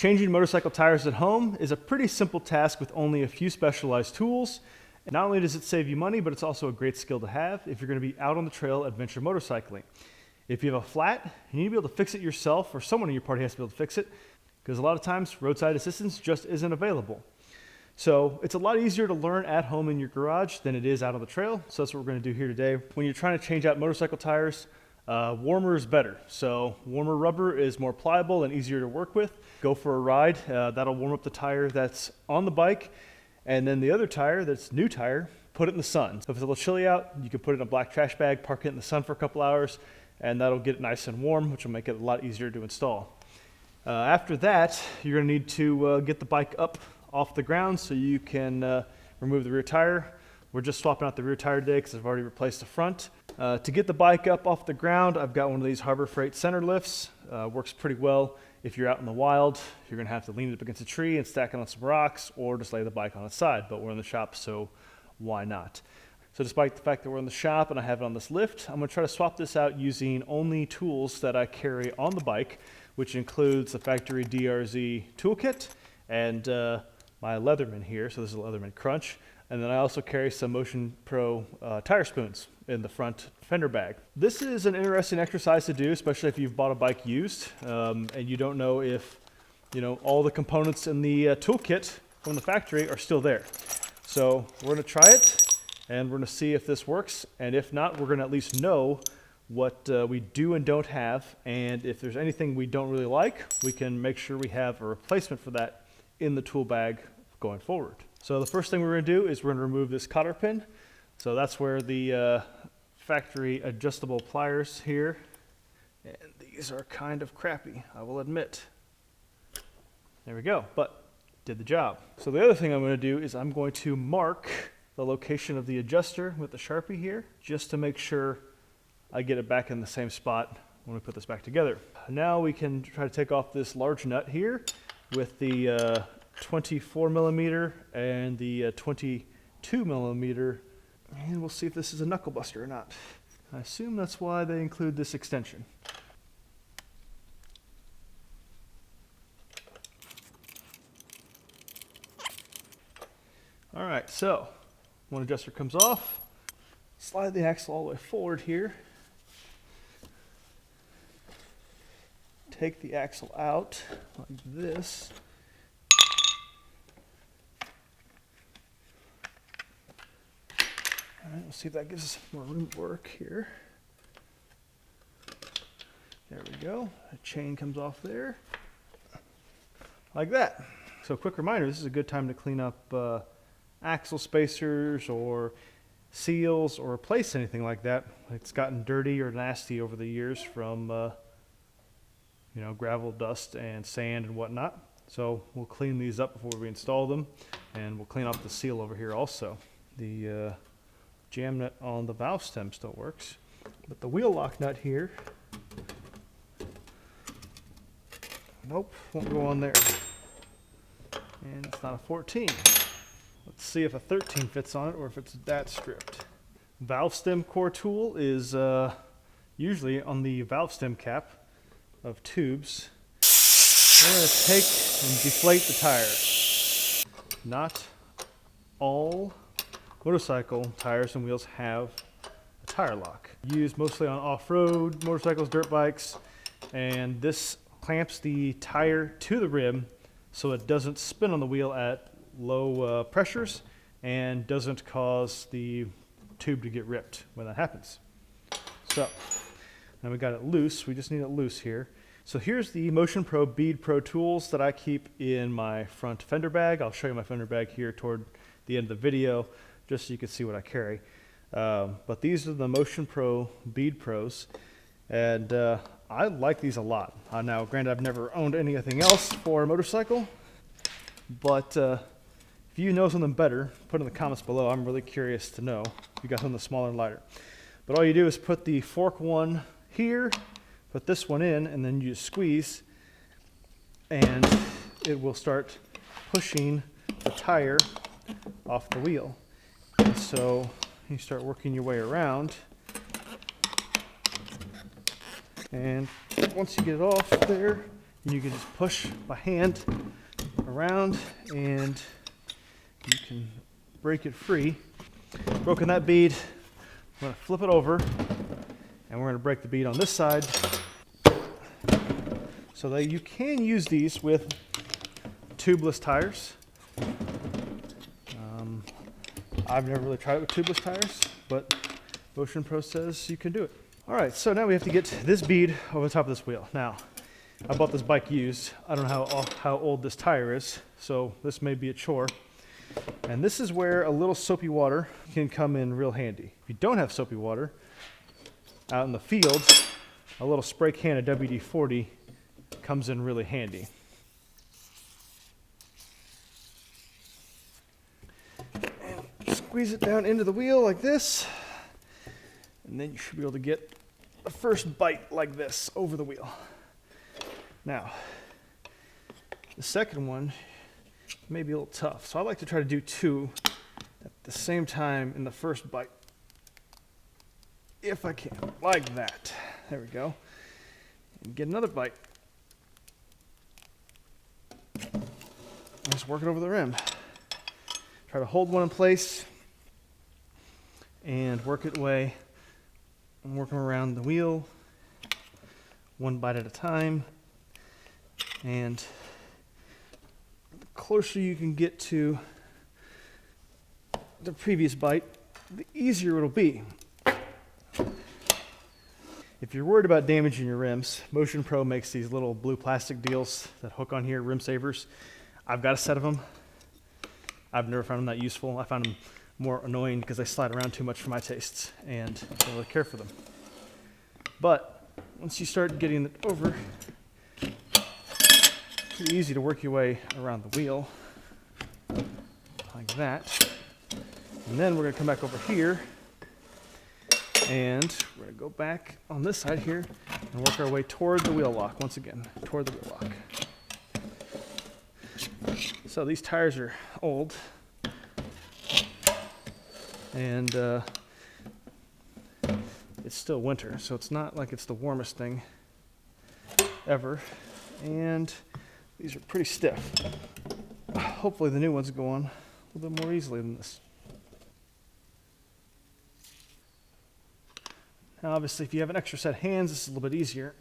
Changing motorcycle tires at home is a pretty simple task with only a few specialized tools. And not only does it save you money, but it's also a great skill to have if you're going to be out on the trail adventure motorcycling. If you have a flat, you need to be able to fix it yourself, or someone in your party has to be able to fix it, because a lot of times roadside assistance just isn't available. So it's a lot easier to learn at home in your garage than it is out on the trail. So that's what we're going to do here today. When you're trying to change out motorcycle tires, warmer is better. So warmer rubber is more pliable and easier to work with. Go for a ride. That'll warm up the tire that's on the bike. And then the other tire, that's new tire, put it in the sun. So if it's a little chilly out, you can put it in a black trash bag, park it in the sun for a couple hours, and that'll get it nice and warm, which will make it a lot easier to install. After that, you're going to need to get the bike up off the ground so you can remove the rear tire. We're just swapping out the rear tire today because I've already replaced the front. To get the bike up off the ground, I've got one of these Harbor Freight center lifts. Works pretty well if you're out in the wild. You're going to have to lean it up against a tree and stack it on some rocks, or just lay the bike on its side, but we're in the shop, so why not? So despite the fact that we're in the shop and I have it on this lift, I'm going to try to swap this out using only tools that I carry on the bike, which includes the factory DR-Z toolkit and my Leatherman here. So this is a Leatherman Crunch. And then I also carry some Motion Pro tire spoons in the front fender bag. This is an interesting exercise to do, especially if you've bought a bike used and you don't know if all the components in the toolkit from the factory are still there. So we're going to try it and we're going to see if this works. And if not, we're going to at least know what we do and don't have. And if there's anything we don't really like, we can make sure we have a replacement for that in the tool bag going forward. So the first thing we're going to do is we're going to remove this cotter pin. So that's where the factory adjustable pliers here, and these are kind of crappy, I will admit. There we go, but did the job. So the other thing I'm going to do is I'm going to mark the location of the adjuster with the Sharpie here, just to make sure I get it back in the same spot when we put this back together. Now we can try to take off this large nut here with the 24 millimeter and the 22 millimeter, and we'll see if this is a knuckle buster or not. I assume that's why they include this extension. All right, so one adjuster comes off, slide the axle all the way forward here, take the axle out like this. All right, we'll see if that gives us more room to work here. There we go. A chain comes off there, like that. So quick reminder, this is a good time to clean up axle spacers or seals or replace anything like that. It's gotten dirty or nasty over the years from gravel, dust, and sand and whatnot. So we'll clean these up before we install them, and we'll clean off the seal over here also. The jam nut on the valve stem still works, but the wheel lock nut here, nope, won't go on there. And it's not a 14. Let's see if a 13 fits on it or if it's that stripped. Valve stem core tool is usually on the valve stem cap of tubes. We're going to take and deflate the tire. Not all motorcycle tires and wheels have a tire lock. Used mostly on off-road motorcycles, dirt bikes, and this clamps the tire to the rim so it doesn't spin on the wheel at low pressures and doesn't cause the tube to get ripped when that happens. So now we got it loose, we just need it loose here. So here's the Motion Pro Bead Pro tools that I keep in my front fender bag. I'll show you my fender bag here toward the end of the video, just so you can see what I carry. But these are the Motion Pro Bead Pros, and I like these a lot. Now, granted, I've never owned anything else for a motorcycle, but if you know something better, put in the comments below. I'm really curious to know if you got something smaller and lighter. But all you do is put the fork one here, put this one in, and then you just squeeze, and it will start pushing the tire off the wheel. And so you start working your way around, and once you get it off there, You can just push by hand around and you can break it free. Broken that bead, I'm going to flip it over and we're going to break the bead on this side so that you can use these with tubeless tires. I've never really tried it with tubeless tires, but Motion Pro says you can do it. All right, so now we have to get this bead over the top of this wheel. Now, I bought this bike used. I don't know how old this tire is, so this may be a chore. And this is where a little soapy water can come in real handy. If you don't have soapy water, out in the field, a little spray can of WD-40 comes in really handy. And squeeze it down into the wheel like this, and then you should be able to get the first bite like this over the wheel. Now, the second one may be a little tough, so I like to try to do two at the same time in the first bite, if I can, like that. There we go. And get another bite. Just work it over the rim. Try to hold one in place and work it away. I'm working around the wheel, one bite at a time. And the closer you can get to the previous bite, the easier it'll be. If you're worried about damaging your rims, Motion Pro makes these little blue plastic deals that hook on here, rim savers. I've got a set of them. I've never found them that useful. I found them more annoying because they slide around too much for my tastes and I don't really care for them. But once you start getting it over, it's pretty easy to work your way around the wheel like that. And then we're going to come back over here and we're going to go back on this side here and work our way toward the wheel lock once again, toward the wheel lock. So these tires are old and it's still winter, so it's not like it's the warmest thing ever. And these are pretty stiff. Hopefully the new ones go on a little bit more easily than this. Now obviously if you have an extra set of hands, this is a little bit easier.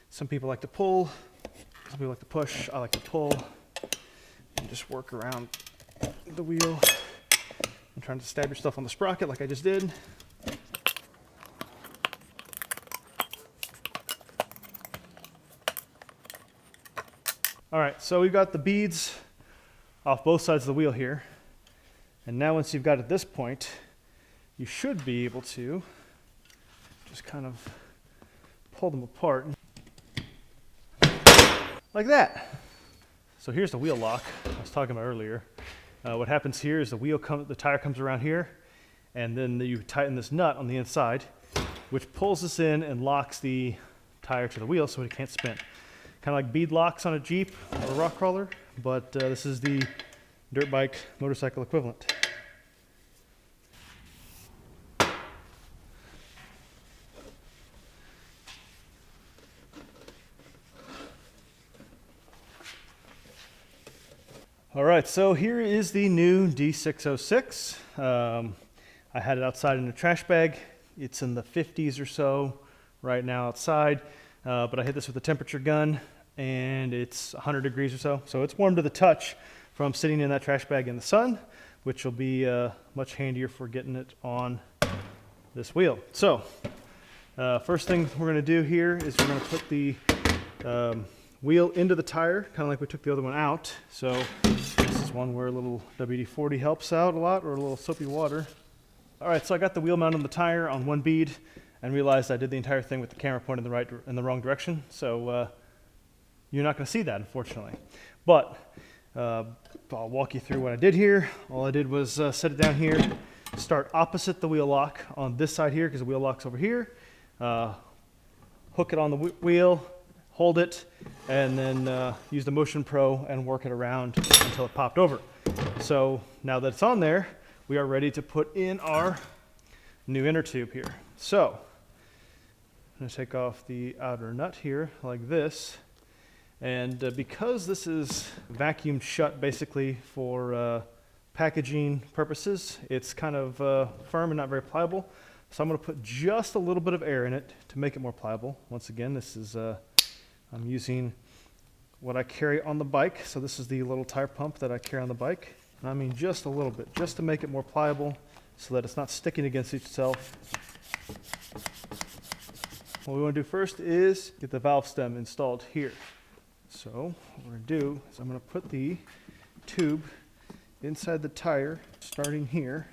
Some people like to pull, some people like to push. I like to pull and just work around the wheel and trying to stab yourself on the sprocket like I just did. All right, so we've got the beads off both sides of the wheel here. And now once you've got it at this point, you should be able to just kind of pull them apart. Like that. So here's the wheel lock I was talking about earlier. What happens here is the tire comes around here, and then you tighten this nut on the inside, which pulls this in and locks the tire to the wheel so it can't spin. Kind of like bead locks on a Jeep or a rock crawler, but this is the dirt bike motorcycle equivalent. All right, so here is the new D606. I had it outside in a trash bag. It's in the 50s or so right now outside, but I hit this with a temperature gun and it's 100 degrees or so. So it's warm to the touch from sitting in that trash bag in the sun, which will be much handier for getting it on this wheel. So first thing we're gonna do here is we're gonna put the wheel into the tire, kind of like we took the other one out. So this is one where a little WD-40 helps out a lot, or a little soapy water. All right, so I got the wheel mount on the tire on one bead and realized I did the entire thing with the camera pointed in the wrong direction. So you're not going to see that, unfortunately. But I'll walk you through what I did here. All I did was set it down here, start opposite the wheel lock on this side here because the wheel lock's over here. Hook it on the wheel, hold it, and then use the Motion Pro and work it around until it popped over. So now that it's on there, we are ready to put in our new inner tube here. So I'm going to take off the outer nut here like this. And because this is vacuumed shut basically for packaging purposes, it's kind of firm and not very pliable. So I'm going to put just a little bit of air in it to make it more pliable. Once again, this is I'm using what I carry on the bike. So this is the little tire pump that I carry on the bike. And I mean just a little bit, just to make it more pliable so that it's not sticking against itself. What we want to do first is get the valve stem installed here. So what we're going to do is I'm going to put the tube inside the tire, starting here.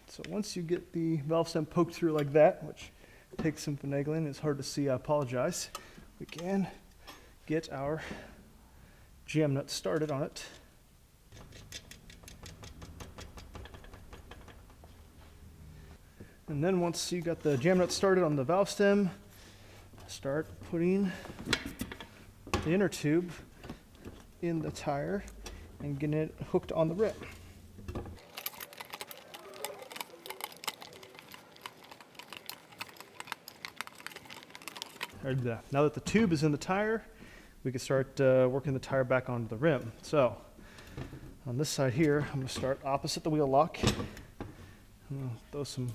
So once you get the valve stem poked through like that, which takes some finagling, it's hard to see, I apologize, we can get our jam nut started on it. And then once you got the jam nut started on the valve stem, start putting the inner tube in the tire and getting it hooked on the rim. Now that the tube is in the tire, we can start working the tire back onto the rim. So on this side here, I'm going to start opposite the wheel lock. I'm going to throw some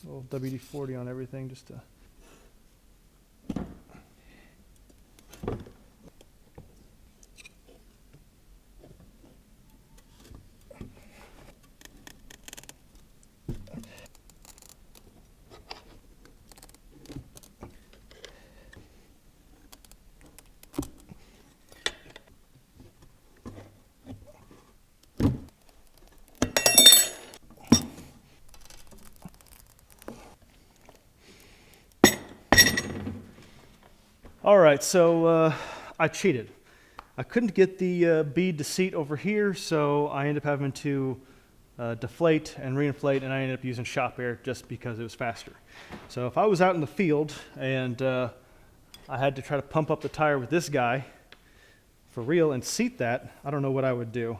little WD-40 on everything just to All right, so I cheated. I couldn't get the bead to seat over here, so I ended up having to deflate and reinflate, and I ended up using shop air just because it was faster. So if I was out in the field and I had to try to pump up the tire with this guy for real and seat that, I don't know what I would do.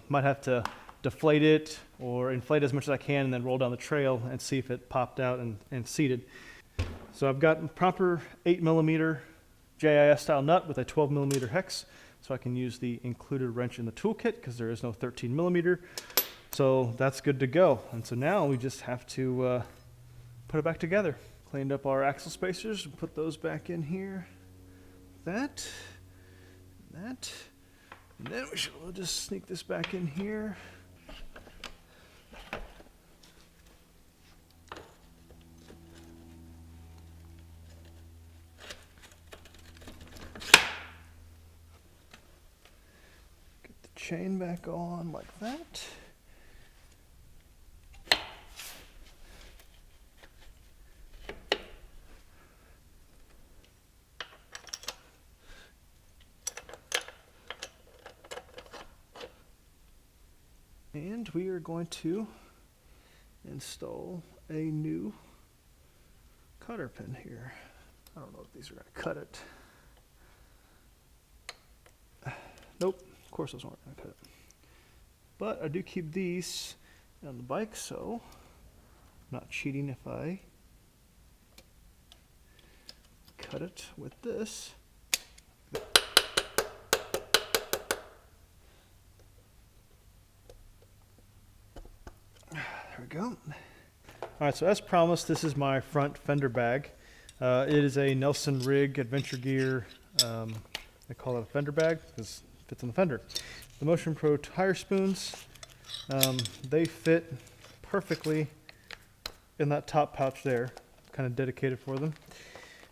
Might have to deflate it or inflate as much as I can and then roll down the trail and see if it popped out and seated. So I've got proper 8mm JIS style nut with a 12mm hex, so I can use the included wrench in the toolkit because there is no 13mm. So that's good to go. And so now we just have to put it back together. Cleaned up our axle spacers, put those back in here. That, and then we'll just sneak this back in here. Chain back on like that. And we are going to install a new cotter pin here. I don't know if these are going to cut it. Nope. Of course those aren't going to cut it. But I do keep these on the bike, so I'm not cheating if I cut it with this. There we go. Alright, so as promised, this is my front fender bag. It is a Nelson Rigg Adventure Gear, they call it a fender bag because it fits on the fender. The Motion Pro tire spoons, they fit perfectly in that top pouch there, kind of dedicated for them.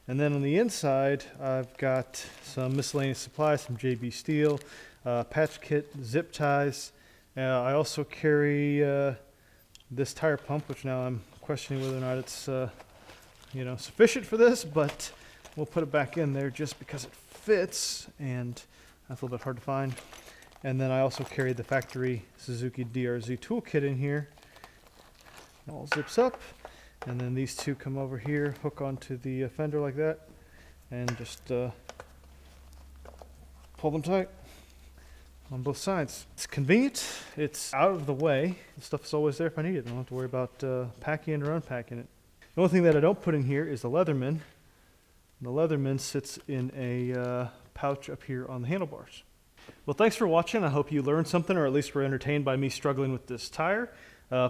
And then on the inside, I've got some miscellaneous supplies, some JB Steel, patch kit, zip ties. I also carry this tire pump, which now I'm questioning whether or not it's sufficient for this, but we'll put it back in there just because it fits, and that's a little bit hard to find. And then I also carry the factory Suzuki DR-Z toolkit in here. It all zips up, and then these two come over here, hook onto the fender like that, and just pull them tight. on both sides. It's convenient. It's out of the way. The stuff is always there if I need it. I don't have to worry about packing it or unpacking it. The only thing that I don't put in here is the Leatherman. The Leatherman sits in a pouch up here on the handlebars. Well, thanks for watching. I hope you learned something, or at least were entertained by me struggling with this tire.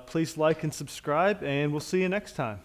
Please like and subscribe, and we'll see you next time.